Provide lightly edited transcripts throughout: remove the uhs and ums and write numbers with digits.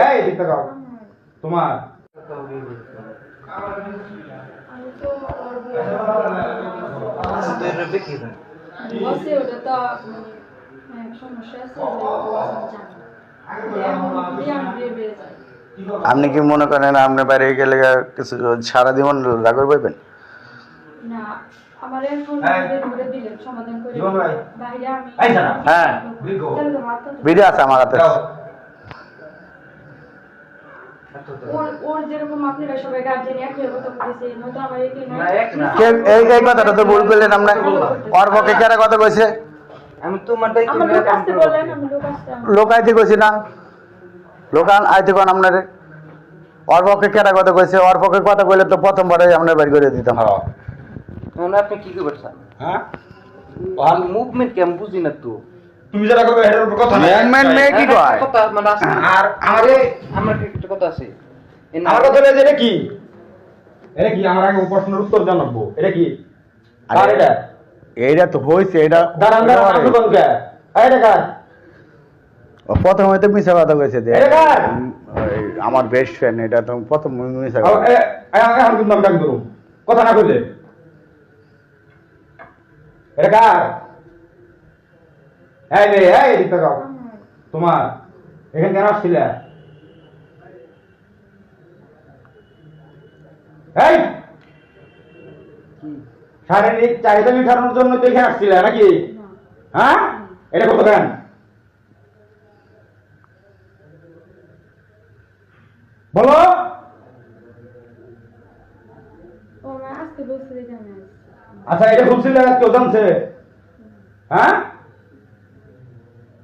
এই দিকটা গাও তোমার আপনি কি মনে করেন আপনি বাইরে গেলে কিছু সারা জীবন রাগর পাইবেন? হ্যাঁ, ভিডিও আছে আমার হাতে। এই কথাটা তো ভুল করলেন আপনার। ওর পক্ষে কারা কথা কইছে? লোকাইতে কইছি না, লোকান আইতে কোন আপনারে। ওর পক্ষে কারা কথা কইছে? ওর পক্ষে কথা কইলে তো প্রথমবারে আমরা বের করে দিতাম। আপনি কি করছেন? হ্যাঁ, মুভমেন্ট কেমন বুঝি না তো। তুমি যেটা করবে এটার উপর কথা না। ম্যান মে কি কয়? কথা মানে আছে। আর আমারে আমার একটা কথা আছে। আমার কথা হলো যে এটা কি? এটা কি? আমার আগে প্রশ্নের উত্তর জানাবো। এটা কি? আর এটা এইটা তো হইছে, এটা দাঁড়ান আপনি কোন কে? এটা কার? প্রথমে তো মিছা কথা কইছে যে এটা কার? আমার বেস্ট ফ্রেন্ড, এটা তো প্রথম মিছা আও কথা। এখন কিন্তু আমি ডাক করুম কথা না কইলে। এটা কার? এই দিকটা গাও তোমার এখানে কেন আসছিলে? এই শারীরিক চাহিদা মেটানোর জন্য দেখে আসছিলে নাকি? হ্যাঁ, এটা কত কেন? বলো। আচ্ছা, এটা বলছিলে কেউ জানছে? হ্যাঁ,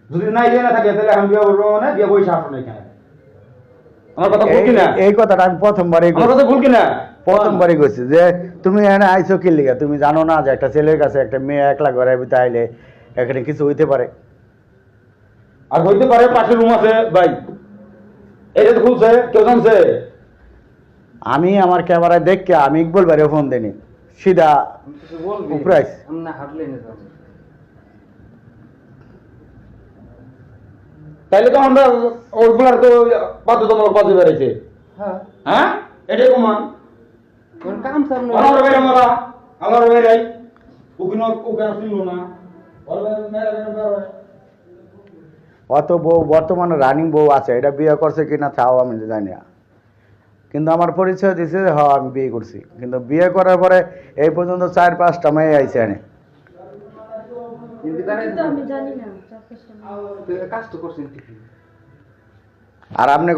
যদি না ইয়ে না থাকে তাহলে আমি বিয়ে করবো না, বিয়ে বসে আসো না এখানে। আমার কথা ভুল কিনা? এই কথাটা আমি প্রথমবারই আমার কথা ভুল কিনা? প্রথমবারই কইছি যে তুমি এখানে আইছো কি লিগা? তুমি জানো না যে একটা ছেলের কাছে একটা মেয়ে একলা ঘরে ভিতরে আইলে এখানে কিছু হইতে পারে? আর হইতে পারে, পাশে রুম আছে ভাই, এটা তো খুলছে, কেউ জানছে? আমি আমার ক্যামেরায় দেখকে আমি ইকবল ভাইরে ফোন দেনি, সিধা উপরে আইছি। না হাঁটলে না যাবো। তাইলে তো আমরা ওইগুলার তো বাধ্যতামূলক বাজে বেড়েছে। হ্যাঁ, হ্যাঁ, এটাই প্রমাণ। কোন কাম সামনে আমার বেড়ে মারা, আমার বেড়ে ওখানে ওখানে শুনলো না, ওর মেয়েরা বেড়ে অত বউ বর্তমানে রানিং বউ আছে, এটা বিয়ে করছে কিনা তাও আমি জানি না, কিন্তু আমার পরিচয় দিছে যে হ্যাঁ আমি বিয়ে করছি। কিন্তু বিয়ে করার পরে এই পর্যন্ত 4-5টা মেয়ে আইছে এনে। কাজ তো করছেন ঠিকই। আর আপনি